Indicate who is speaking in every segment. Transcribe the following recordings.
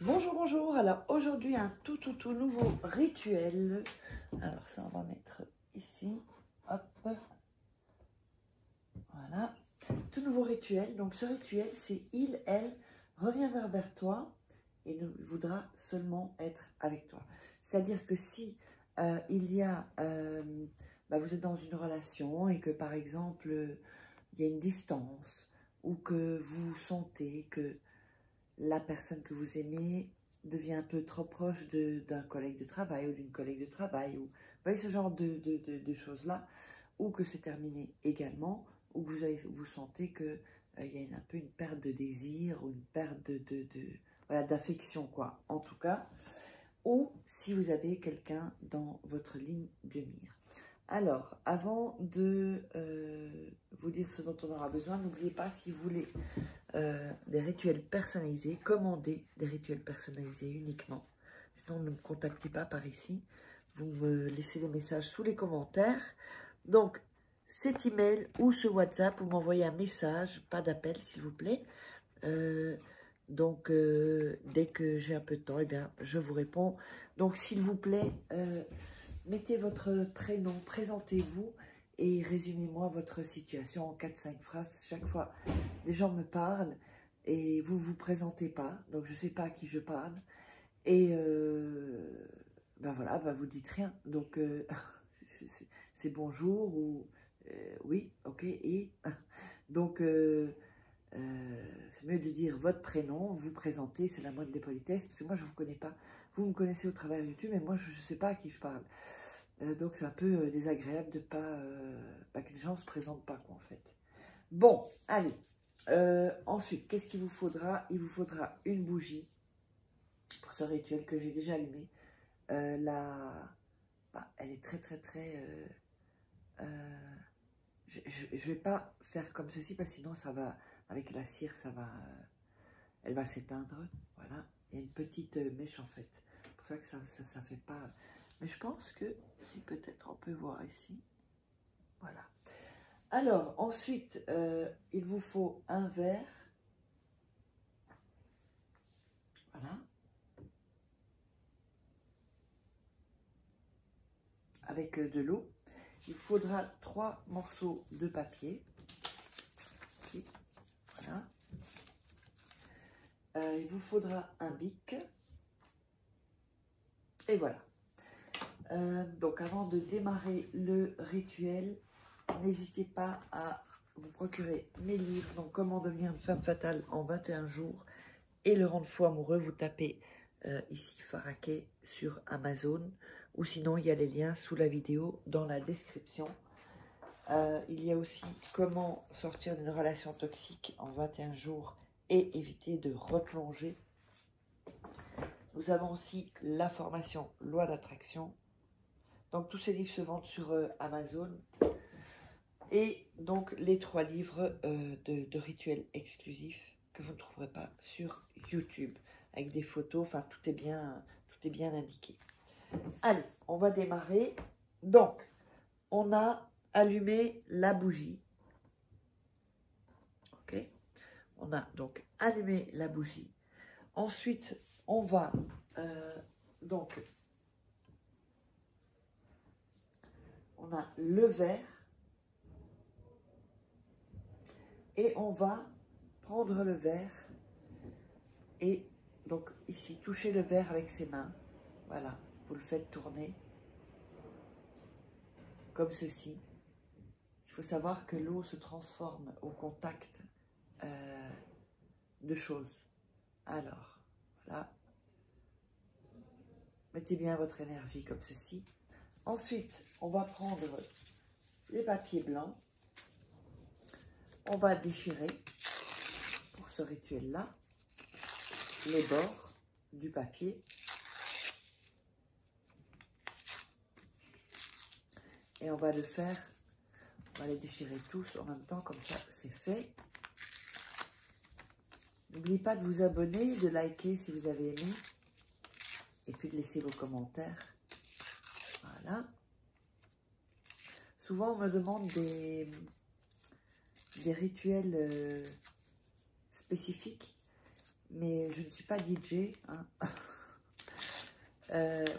Speaker 1: Bonjour, bonjour. Alors aujourd'hui, un tout nouveau rituel. Alors ça, on va mettre ici. Hop. Voilà. Tout nouveau rituel. Donc ce rituel, c'est il, elle reviendra vers toi et ne voudra seulement être avec toi. C'est-à-dire que si il y a, vous êtes dans une relation et que par exemple, il y a une distance ou que vous sentez que la personne que vous aimez devient un peu trop proche d'un collègue de travail ou d'une collègue de travail, ou vous voyez ce genre de choses-là, ou que c'est terminé également, ou que vous sentez qu'il y a un peu une perte de désir, ou une perte voilà, d'affection, quoi, en tout cas, ou si vous avez quelqu'un dans votre ligne de mire. Alors, avant de vous dire ce dont on aura besoin, n'oubliez pas, si vous voulez des rituels personnalisés, commandez des rituels personnalisés uniquement. Sinon, ne me contactez pas par ici. Vous me laissez des messages sous les commentaires. Donc, cet email ou ce WhatsApp, vous m'envoyez un message, pas d'appel s'il vous plaît. Dès que j'ai un peu de temps, eh bien, je vous réponds. Donc, s'il vous plaît, mettez votre prénom, présentez-vous et résumez-moi votre situation en 4-5 phrases. Parce que chaque fois, des gens me parlent et vous ne vous présentez pas. Donc, je ne sais pas à qui je parle. Et voilà, vous dites rien. Donc, c'est bonjour ou oui, ok, et donc, c'est mieux de dire votre prénom, vous présenter, c'est la moindre des politesses, parce que moi, je ne vous connais pas. Vous me connaissez au travers YouTube, mais moi, je ne sais pas à qui je parle. Donc, c'est un peu désagréable de pas que les gens ne se présentent pas, quoi, en fait. Bon, allez. Ensuite, qu'est-ce qu'il vous faudra? Il vous faudra une bougie pour ce rituel que j'ai déjà allumé. Elle est très... je ne vais pas faire comme ceci, parce que sinon, ça va, avec la cire, elle va s'éteindre. Voilà. Il y a une petite mèche, en fait. C'est pour ça que ça fait pas... Mais je pense que, si peut-être on peut voir ici. Voilà. Alors, ensuite, il vous faut un verre. Voilà. Avec de l'eau. Il faudra 3 morceaux de papier. Ici. Voilà. Il vous faudra un bic. Et voilà. Donc, avant de démarrer le rituel, n'hésitez pas à vous procurer mes livres. Donc, Comment devenir une femme fatale en 21 jours et Le rang de fou amoureux. Vous tapez ici Faraquet sur Amazon, ou sinon il y a les liens sous la vidéo dans la description. Il y a aussi Comment sortir d'une relation toxique en 21 jours et éviter de replonger. Nous avons aussi la formation Loi d'attraction. Donc tous ces livres se vendent sur Amazon. Et donc les 3 livres de rituels exclusifs que vous ne trouverez pas sur YouTube, avec des photos, enfin tout est bien indiqué. Allez, on va démarrer. Donc, on a allumé la bougie. Ok, on a donc allumé la bougie. Ensuite, on va on a le verre. Et on va prendre le verre et donc ici, toucher le verre avec ses mains. Voilà, vous le faites tourner comme ceci. Il faut savoir que l'eau se transforme au contact de choses. Alors, voilà. Mettez bien votre énergie comme ceci. Ensuite, on va prendre les papiers blancs. On va déchirer, pour ce rituel-là, les bords du papier. Et on va le faire, on va les déchirer tous en même temps, comme ça c'est fait. N'oubliez pas de vous abonner, de liker si vous avez aimé, et puis de laisser vos commentaires. Voilà. Souvent on me demande des rituels spécifiques, mais je ne suis pas DJ. Hein.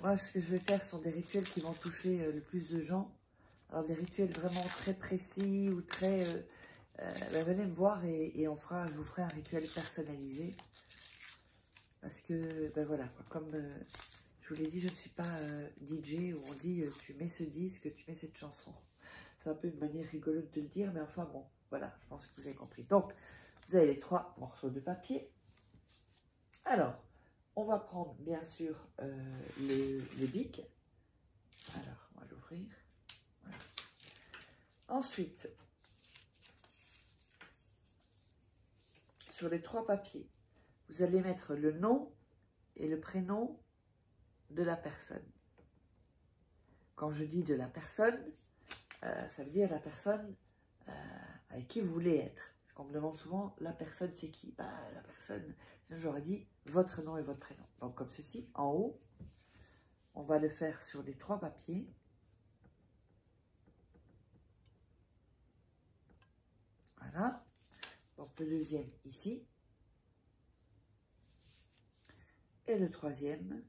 Speaker 1: Moi, ce que je vais faire sont des rituels qui vont toucher le plus de gens. Alors, des rituels vraiment très précis ou très... ben, venez me voir et je vous ferai un rituel personnalisé. Parce que, ben voilà, quoi, comme je vous l'ai dit, je ne suis pas DJ où on dit tu mets ce disque, tu mets cette chanson. C'est un peu une manière rigolote de le dire, mais enfin bon, voilà, je pense que vous avez compris. Donc, vous avez les 3 morceaux de papier. Alors, on va prendre bien sûr les bics. Alors, on va l'ouvrir. Voilà. Ensuite, sur les 3 papiers, vous allez mettre le nom et le prénom de la personne. Quand je dis de la personne, ça veut dire la personne avec qui vous voulez être. Parce qu'on me demande souvent, la personne c'est qui? Bah, la personne, j'aurais dit votre nom et votre prénom. Donc comme ceci, en haut, on va le faire sur les 3 papiers. Voilà. Donc le deuxième ici. Et le troisième,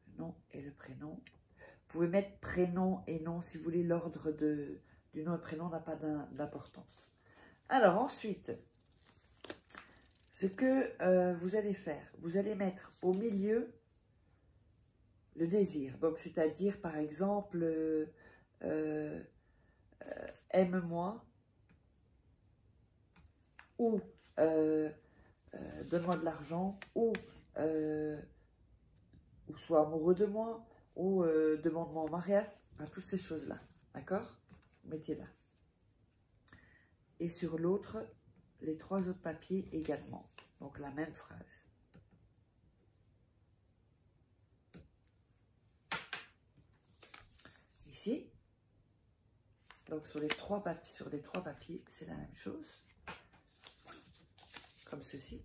Speaker 1: le nom et le prénom. Vous pouvez mettre prénom et nom si vous voulez, l'ordre du nom et prénom n'a pas d'importance. Alors ensuite, ce que vous allez faire, vous allez mettre au milieu le désir. Donc c'est-à-dire par exemple, aime-moi ou donne-moi de l'argent ou sois amoureux de moi ou demande-moi en mariage. Enfin, toutes ces choses-là, d'accord? Mettez-la. Et sur l'autre, les 3 autres papiers également. Donc la même phrase. Ici, donc sur les 3 papiers, c'est la même chose. Comme ceci.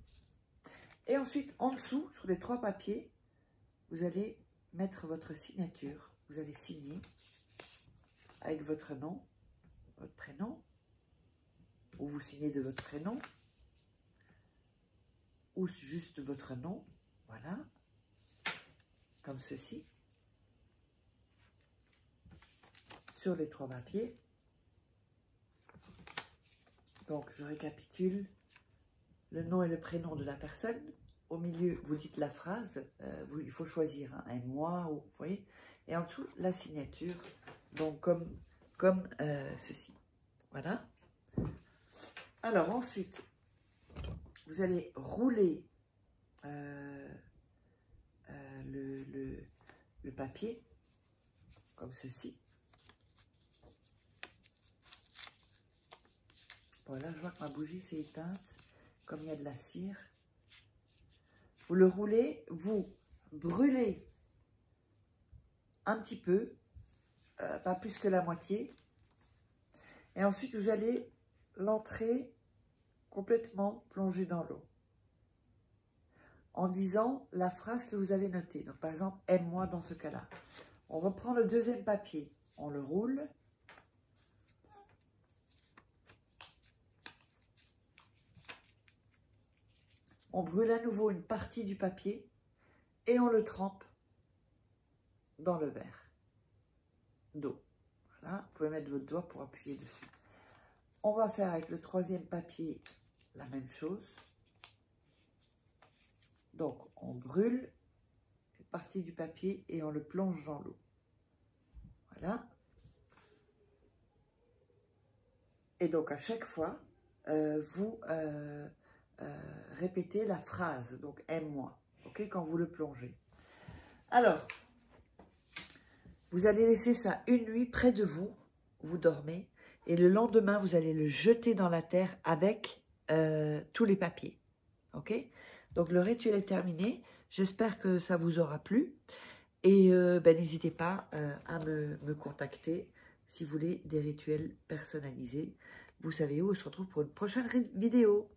Speaker 1: Et ensuite, en dessous, sur les 3 papiers, vous allez mettre votre signature. Vous allez signer avec votre nom, votre prénom, ou vous signez de votre prénom, ou juste votre nom, voilà, comme ceci, sur les 3 papiers. Donc, je récapitule le nom et le prénom de la personne. Au milieu, vous dites la phrase, il faut choisir un moi, ou, vous voyez, et en dessous, la signature, donc comme ceci, voilà. Alors ensuite, vous allez rouler le papier, comme ceci. Voilà, je vois que ma bougie s'est éteinte, comme il y a de la cire. Vous le roulez, vous brûlez un petit peu, pas plus que la moitié. Et ensuite, vous allez l'entrer complètement plongé dans l'eau. En disant la phrase que vous avez notée. Donc, par exemple, aime-moi dans ce cas-là. On reprend le deuxième papier. On le roule. On brûle à nouveau une partie du papier et on le trempe dans le verre d'eau. Voilà, vous pouvez mettre votre doigt pour appuyer dessus. On va faire avec le troisième papier la même chose. Donc, on brûle une partie du papier et on le plonge dans l'eau. Voilà. Et donc, à chaque fois, vous répétez la phrase. Donc, aime-moi. OK, quand vous le plongez. Alors, vous allez laisser ça une nuit près de vous. Vous dormez. Et le lendemain, vous allez le jeter dans la terre avec tous les papiers. OK? Donc, le rituel est terminé. J'espère que ça vous aura plu. Et n'hésitez pas à me contacter si vous voulez des rituels personnalisés. Vous savez où, on se retrouve pour une prochaine vidéo.